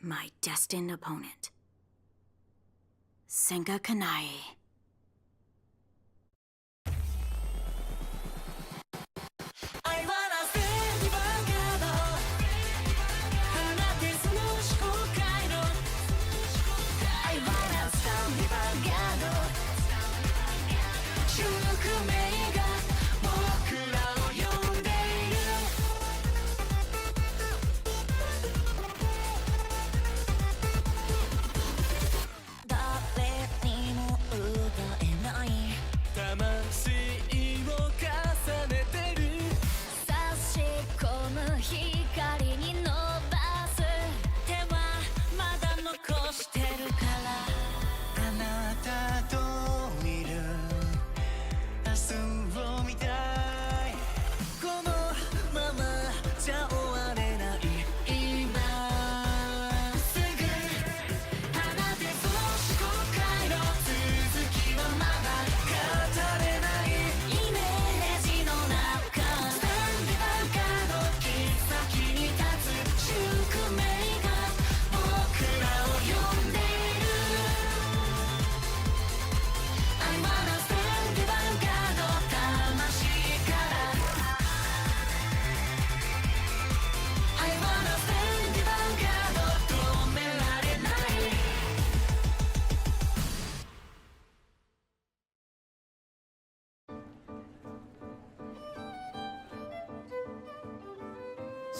my destined opponent. Senka Kanae.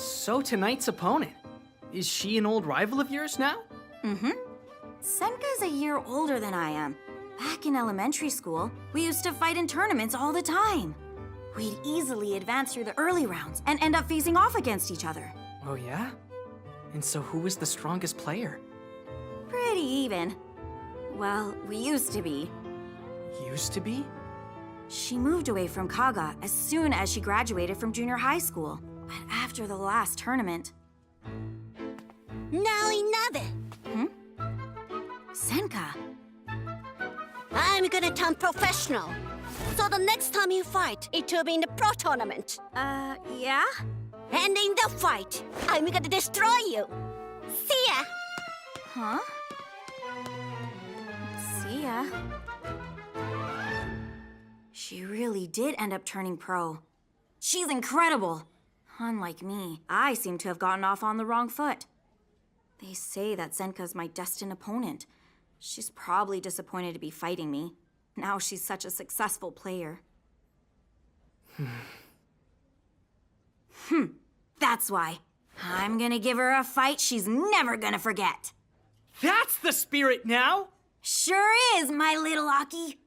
So tonight's opponent, is she an old rival of yours now? Mm-hmm. Senka's a year older than I am. Back in elementary school, we used to fight in tournaments all the time. We'd easily advance through the early rounds and end up facing off against each other. Oh yeah? And so who was the strongest player? Pretty even. Well, we used to be. Used to be? She moved away from Kaga as soon as she graduated from junior high school. But after the last tournament... Now enough! Senka. I'm gonna turn professional. So the next time you fight, it will be in the pro tournament. Yeah? And in the fight, I'm gonna destroy you. See ya! Huh? See ya. She really did end up turning pro. She's incredible. Unlike me, I seem to have gotten off on the wrong foot. They say that Senka's my destined opponent. She's probably disappointed to be fighting me. Now she's such a successful player. That's why. I'm gonna give her a fight she's never gonna forget. That's the spirit now! Sure is, my little Aki.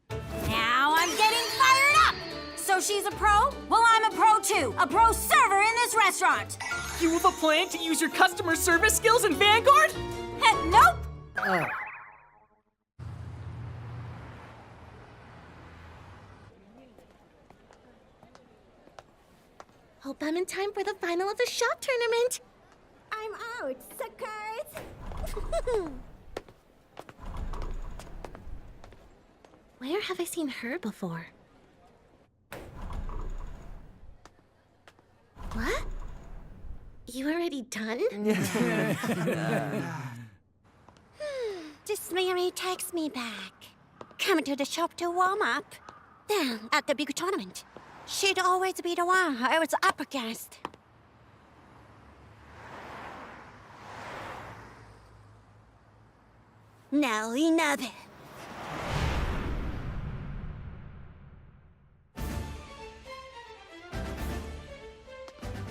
Now I'm getting fired up! So she's a pro? Well, I'm a pro too. A pro server in this restaurant. You have a plan to use your customer service skills in Vanguard? Nope. Hope I'm in time for the final of the shop tournament. I'm out, suckers! Where have I seen her before? What? You already done? This Mary takes me back. Coming to the shop to warm up. Then, at the big tournament, she'd always be the one I was up against. Now enough.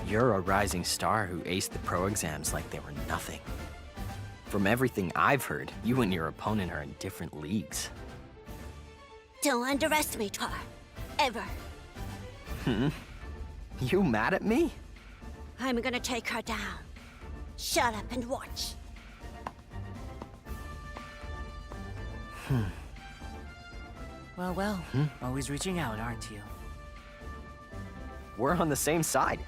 You're a rising star who aced the pro exams like they were nothing. From everything I've heard, you and your opponent are in different leagues. Don't underestimate her. Ever. You mad at me? I'm gonna take her down. Shut up and watch. Well, always reaching out, aren't you? We're on the same side.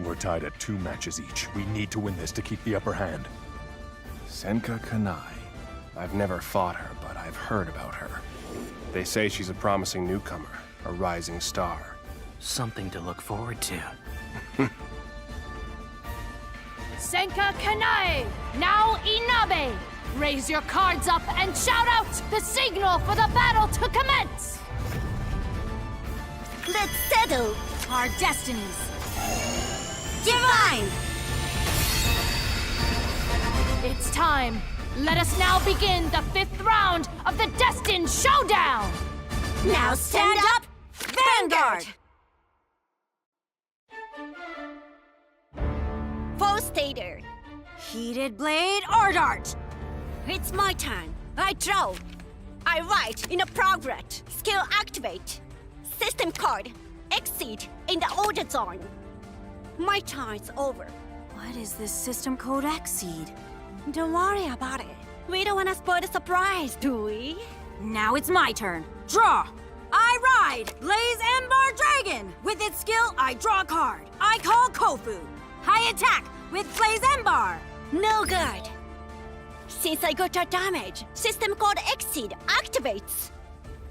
We're tied at 2 matches each. We need to win this to keep the upper hand. Senka Kanae. I've never fought her, but I've heard about her. They say she's a promising newcomer, a rising star. Something to look forward to. Senka Kanai! Now Inabe! Raise your cards up and shout out the signal for the battle to commence! Let's settle Our destinies. divine! It's time. Let us now begin the 5th round of the Destined Showdown! Now stand up, Vanguard! Full stater. Heated blade Ardart. It's my turn. I draw. I write in a progress. Skill activate. System card. Exceed in the order zone. My turn's over. What is this system code Exceed? Don't worry about it. We don't want to spoil the surprise, do we? Now it's my turn. Draw. I ride Blaze Ember Dragon. With its skill, I draw a card. I call Kofu. I attack with Blaze Ember. No good. Since I got your damage, system card Exceed activates.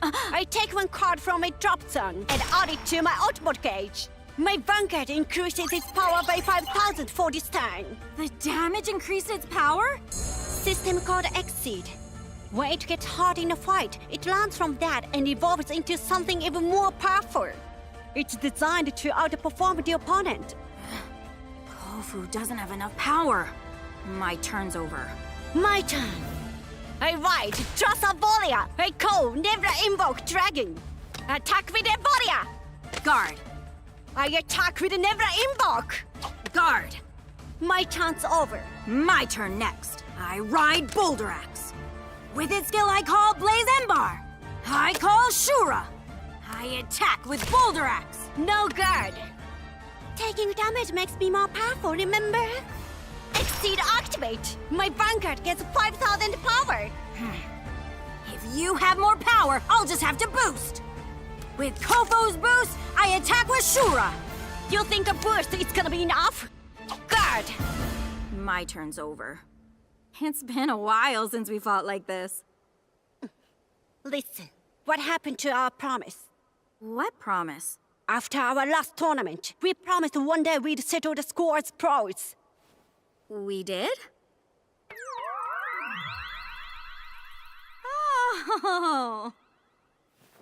I take one card from my drop zone and add it to my ultimate gauge. My Vanguard increases its power by 5,000 for this turn. The damage increased its power? System called Exceed. When it gets hard in a fight, it learns from that and evolves into something even more powerful. It's designed to outperform the opponent. Kofu doesn't have enough power. My turn's over. My turn. I ride Drosavolia. I call Never Invoke Dragon. Attack with Evolia. Guard. I attack with Never Invoke. Guard. My turn's over. My turn next. I ride Boulder Axe. With its skill, I call Blaze Ember. I call Shura. I attack with Boulder Axe. No guard. Taking damage makes me more powerful, remember? Exceed activate. My Vanguard gets 5,000 power. If you have more power, I'll just have to boost. With Kofu's boost, I attack with Shura. You think a boost is gonna be enough? Guard. My turn's over. It's been a while since we fought like this. Listen, what happened to our promise? What promise? After our last tournament, we promised one day we'd settle the score as pros. We did? Oh!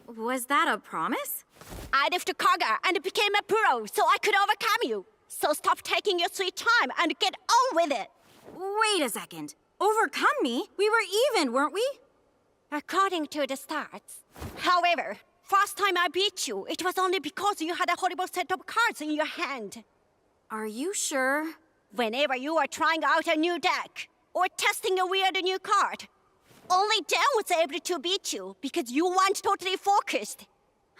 Was that a promise? I left Kaga and became a pro so I could overcome you. So stop taking your sweet time and get on with it. Wait a second. Overcome me? We were even, weren't we? According to the stats. However, first time I beat you, it was only because you had a horrible set of cards in your hand. Are you sure? Whenever you are trying out a new deck or testing a weird new card, only Dan was able to beat you because you weren't totally focused.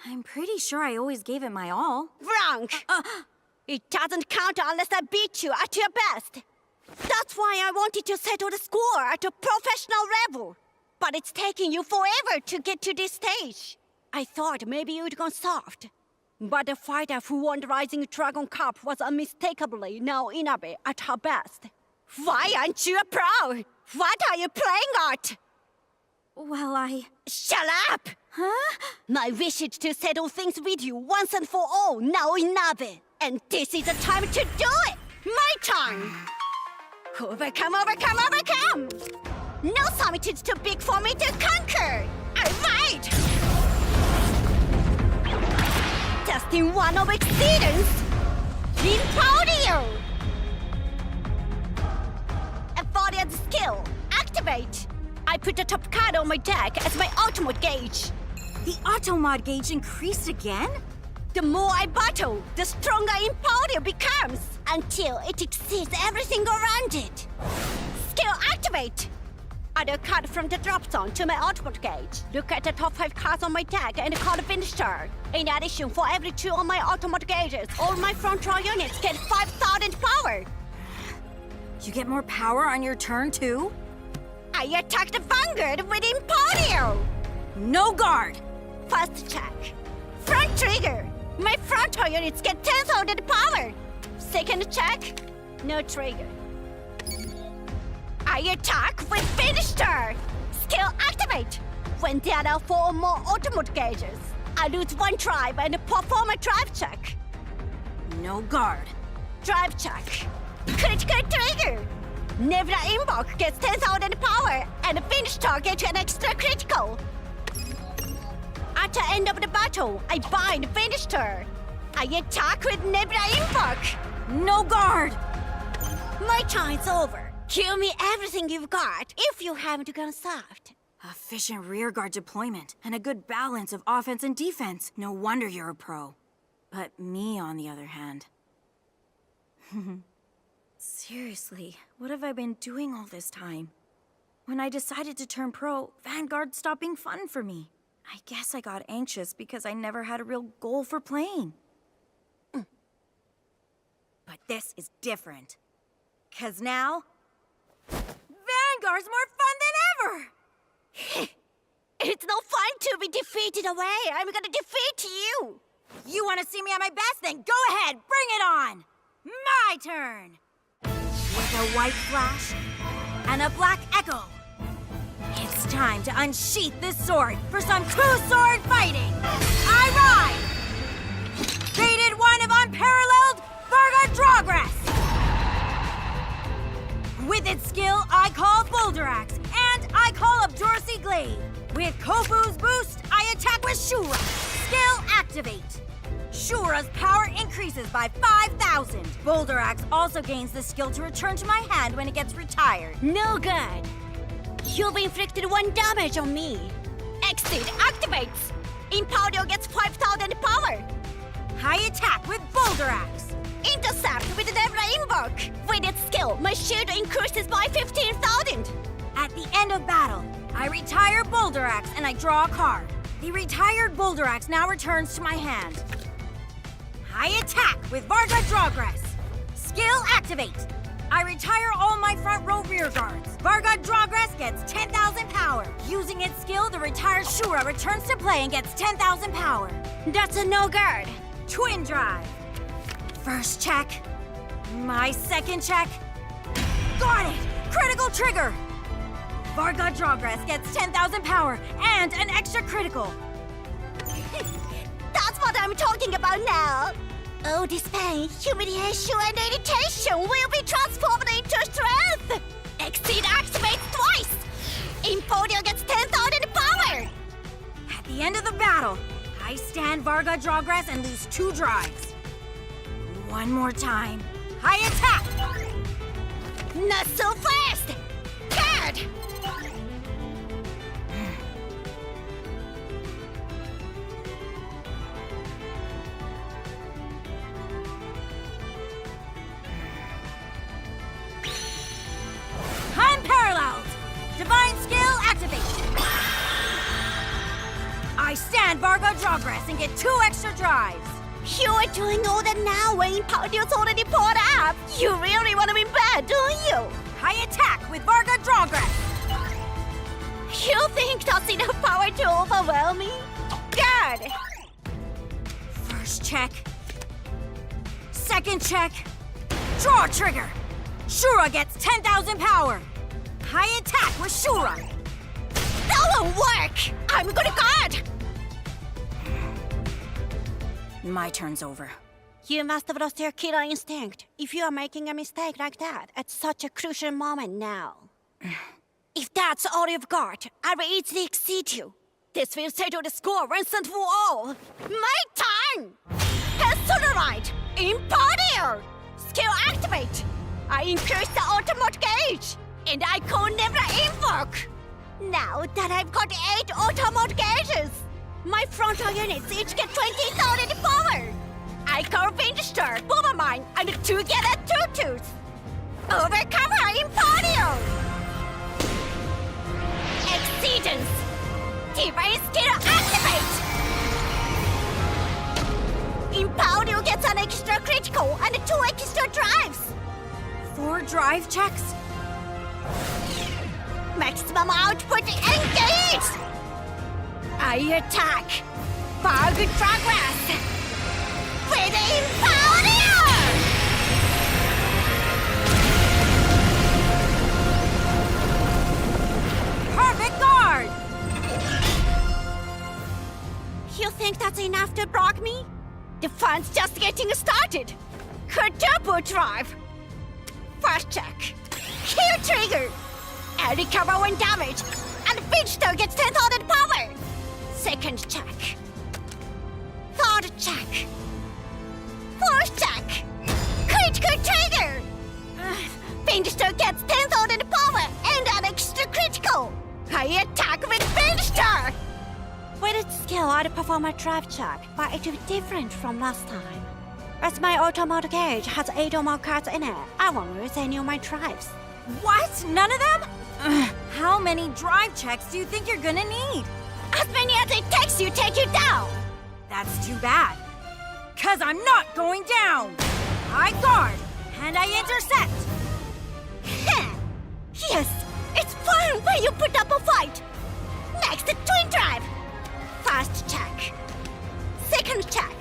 I'm pretty sure I always gave it my all. Wrong! It doesn't count unless I beat you at your best. That's why I wanted to settle the score at a professional level. But it's taking you forever to get to this stage. I thought maybe you'd gone soft. But the fighter who won the Rising Dragon Cup was unmistakably now Inabe at her best. Why aren't you a pro? What are you playing at? Well, Shut up! Huh? My wish is to settle things with you once and for all now Inabe. And this is the time to do it! My turn! Overcome, overcome, overcome! No summit is too big for me to conquer! Alright! Testing one of Exceedance! Impodium! Ephoria's skill, activate! I put the top card on my deck as my ultimate gauge. The automod gauge increased again? The more I battle, the stronger Impodium becomes, until it exceeds everything around it. Skill activate! Add a card from the drop zone to my ultimate gauge. Look at the top 5 cards on my deck and call finisher. In addition, for every 2 on my ultimate gauges, all my front row units get 5,000 power. You get more power on your turn, too? I attack the Vanguard with Impodium! No guard! First check. Front trigger! My front row units get 10,000 power! Second check. No trigger. I attack with finisher! Skill activate! When there are 4 or more ultimate gauges, I lose 1 drive and perform a drive check. No guard. Drive check. Critical trigger! Nebula Invoke gets 10,000 power, and finish target an extra critical. At the end of the battle, I bind finished her. I attack with Nebula Invoke. No guard! My time's over. Kill me everything you've got if you haven't gone soft. Efficient rearguard deployment, and a good balance of offense and defense. No wonder you're a pro. But me, on the other hand. Seriously, what have I been doing all this time? When I decided to turn pro, Vanguard stopped being fun for me. I guess I got anxious because I never had a real goal for playing. But this is different. 'Cause now, Vanguard's more fun than ever! It's no fun to be defeated away. I'm gonna defeat you. You want to see me at my best? Then go ahead, bring it on! My turn! With a white flash and a black echo, it's time to unsheath this sword for some true sword fighting! I ride! Fated one of Unparalleled Vanguard Divinez! With its skill, I call Boulder Axe, and I call up Dorsey Glaive. With Kofu's boost, I attack with Shura. Skill activate. Shura's power increases by 5,000. Boulder Axe also gains the skill to return to my hand when it gets retired. No good. You've inflicted 1 damage on me. Exit activates. Impaudio gets 5,000 power. I attack with Boulder Axe. Intercept with Nebula Invoke. With its skill, my shield increases by 15,000. At the end of battle, I retire Boulder Axe and I draw a card. The retired Boulder Axe now returns to my hand. I attack with Vanguard Divinez. Skill activate. I retire all my front row rear guards. Vanguard Divinez gets 10,000 power. Using its skill, the retired Shura returns to play and gets 10,000 power. That's a no guard. Twin drive. First check. My second check. Got it! Critical trigger! Vanguard Divinez gets 10,000 power and an extra critical. That's what I'm talking about now. Oh, this pain, humiliation, and irritation will be transformed into strength. Exceed activates twice. Impaudio gets 10,000 power. At the end of the battle, I stand Vanguard Divinez and lose 2 drives. One more time. I attack! Not so fast. Guard. Unparalleled! Divine skill activate! I stand Vanguard Divinez and get 2 extra drives. You are doing all that now when Impaudio's already poured up. You really want to be bad, don't you? I attack with Vanguard Divinez. You think that's enough power to overwhelm me? Guard. First check. Second check. Draw trigger. Shura gets 10,000 power. I attack with Shura. That won't work. I'm gonna guard. My turn's over. You must have lost your killer instinct if you are making a mistake like that at such a crucial moment now. If that's all you've got, I will easily exceed you. This will settle the score once and for all. My turn! Personalite! Impaudio! Skill activate! I increase the ultimate gauge! And I call Nebula Invoke! Now that I've got 8 ultimate gauges, my frontal units each get 20,000 power! I call Vinster, Boomermine, and together Tutus! Overcomer Impaudio! Exceedance! Divine skill activate! Impaudio gets an extra critical and 2 extra drives! 4 drive checks? Maximum output engaged! I attack! Vanguard Divinez! With Impaudio! Perfect guard! You think that's enough to block me? The fun's just getting started! Quadruple drive! First check. Kill trigger. And recover when damaged. And Finster gets 10,000 power. Second check. Third check. Fourth check. Critical trigger. Finster gets 10,000 power and an extra critical. I attack with Finster. With its skill, I'd perform a drive check, but it will be different from last time. As my auto mod gauge has 8 or more cards in it, I won't use any of my drives. What? None of them? How many drive checks do you think you're gonna need? As many as it takes to take you down! That's too bad. 'Cause I'm not going down! I guard, and I intercept! Yes, it's fun when you put up a fight! Next, twin drive! First check. Second check.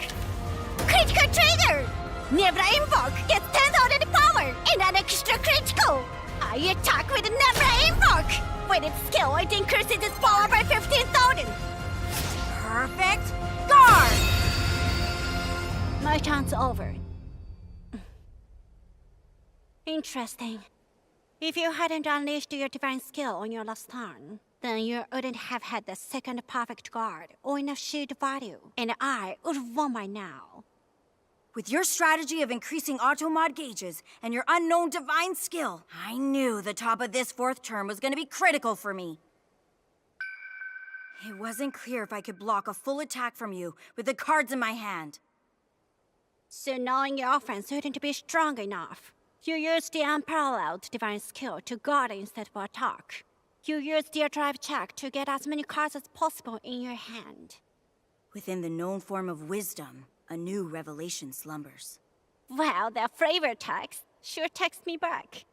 Critical trigger! Nebra Invoke gets 10,000 power and an extra critical! I attack with Nebra Invoke! With its skill, it increases its power by 15,000! Perfect guard! My turn's over. Interesting. If you hadn't unleashed your divine skill on your last turn, then you wouldn't have had the second perfect guard or enough shield value, and I would have won by now. With your strategy of increasing auto-mod gauges and your unknown divine skill, I knew the top of this 4th turn was gonna be critical for me. It wasn't clear if I could block a full attack from you with the cards in my hand. So knowing your offense wouldn't be strong enough, you used the Unparalleled divine skill to guard instead of attack. You used your drive check to get as many cards as possible in your hand. Within the known form of wisdom, a new revelation slumbers. Well, their flavor text sure texts me back.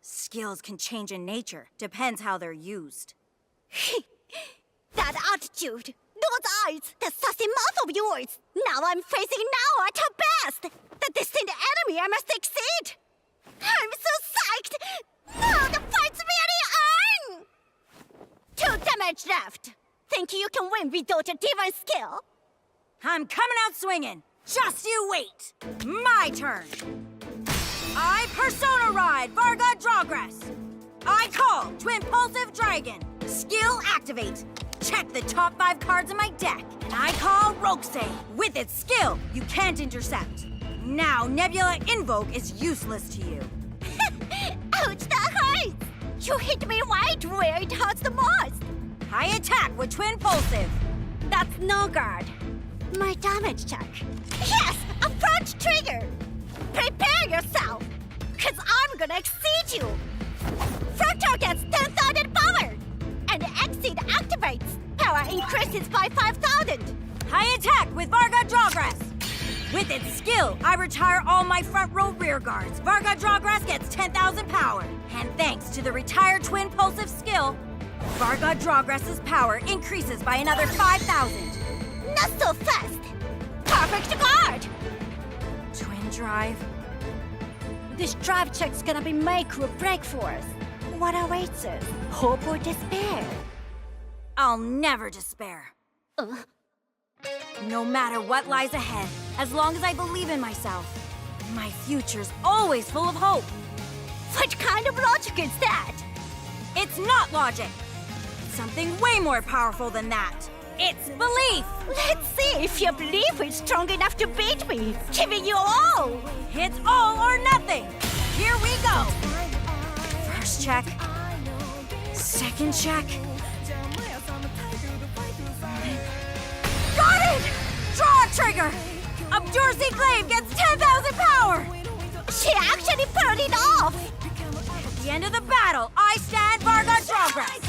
Skills can change in nature, depends how they're used. That attitude, those eyes, the sassy mouth of yours. Now I'm facing now at her best. The distant enemy I must exceed. I'm so psyched. Now the fight's really on. 2 damage left. Think you can win without a divine skill? I'm coming out swinging. Just you wait. My turn. I Persona Ride Varga Drawgrass. I call Twinpulsive Dragon. Skill activate. Check the top 5 cards in my deck. And I call Rokusei. With its skill, you can't intercept. Now Nebula Invoke is useless to you. Ouch, that hurts! You hit me right where it hurts the most. I attack with Twinpulsive. That's no guard. My damage check. Yes, a front trigger. Prepare yourself, cause I'm gonna exceed you. Frontal gets 10,000 power, and Exceed activates. Power increases by 5,000. I attack with Varga Drawgrass. With its skill, I retire all my front row rear guards. Varga Drawgrass gets 10,000 power. And thanks to the retired Twinpulsive skill, Varga Drawgrass's power increases by another 5,000. Not so fast. Perfect guard. Twin Drive. This drive check's gonna be make or break for us. What awaits us? Hope or despair? I'll never despair. No matter what lies ahead, as long as I believe in myself, my future's always full of hope. What kind of logic is that? It's not logic. It's something way more powerful than that. It's belief. Let's see if your belief is strong enough to beat me. Giving you all. It's all or nothing. Here we go. First check. Second check. Got it! Draw a trigger! Abjursi Glaive gets 10,000 power! She actually pulled it off! At the end of the battle, I stand Varga Drawgrass.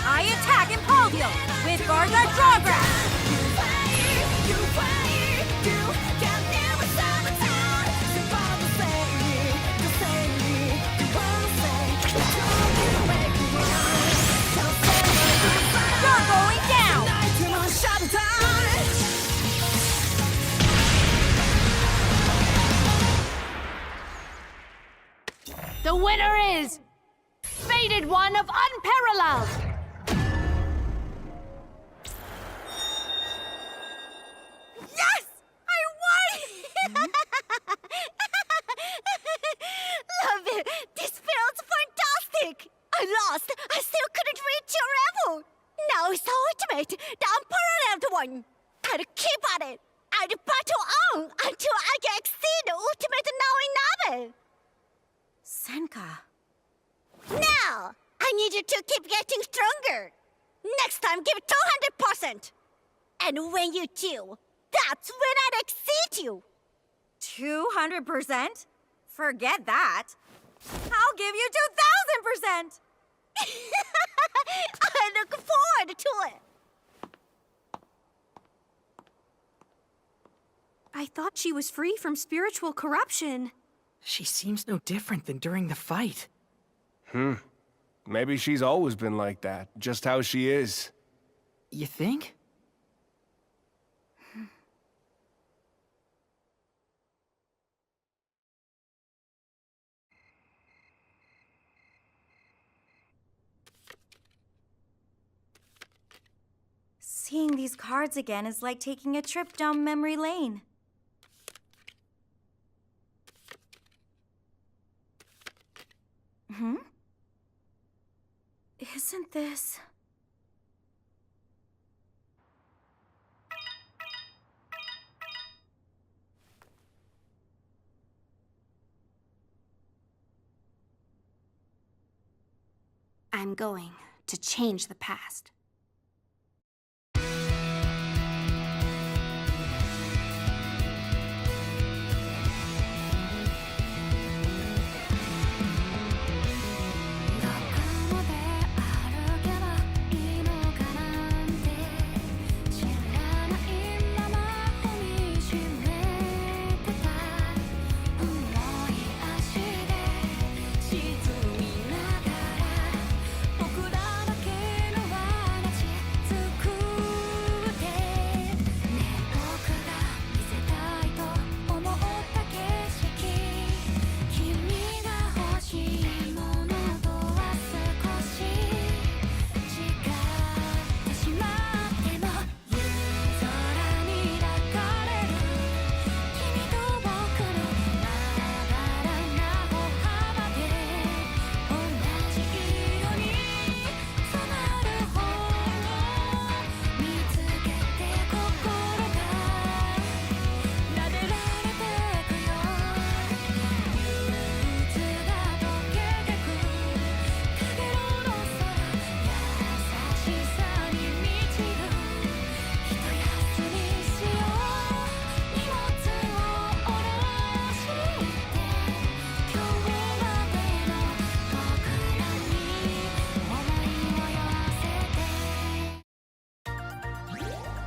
I attack Impaldio with Varga Drawgrass. You're going down! The winner is Fated One of Unparalleled. Yes! I won! is the ultimate, the unparalleled one. I'll keep at it. I'll battle on until I can exceed the ultimate Naoinabe. Senka. Now, I need you to keep getting stronger. Next time, give 200%. And when you do, that's when I'll exceed you. 200%? Forget that. I'll give you 2,000%! I look forward to it. I thought she was free from spiritual corruption. She seems no different than during the fight. Maybe she's always been like that, just how she is. You think? Seeing these cards again is like taking a trip down memory lane. Isn't this... I'm going to change the past.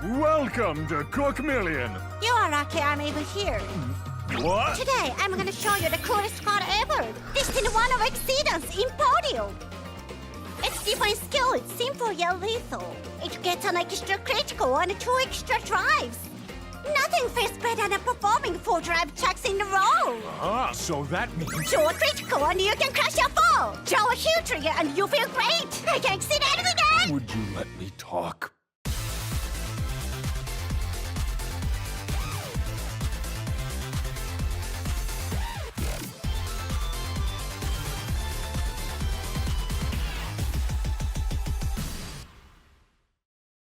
Welcome to Cook Million. You are lucky I'm even here. What? Today, I'm gonna show you the coolest card ever. Destined one of Exceedance in Podium. Its divine skill is simple yet lethal. It gets an extra critical and 2 extra drives. Nothing feels better than performing 4 drive checks in a row. Ah, so that means... Draw a critical and you can crush your foe. Draw a huge trigger and you feel great. I can exceed anything else. Would you let me talk?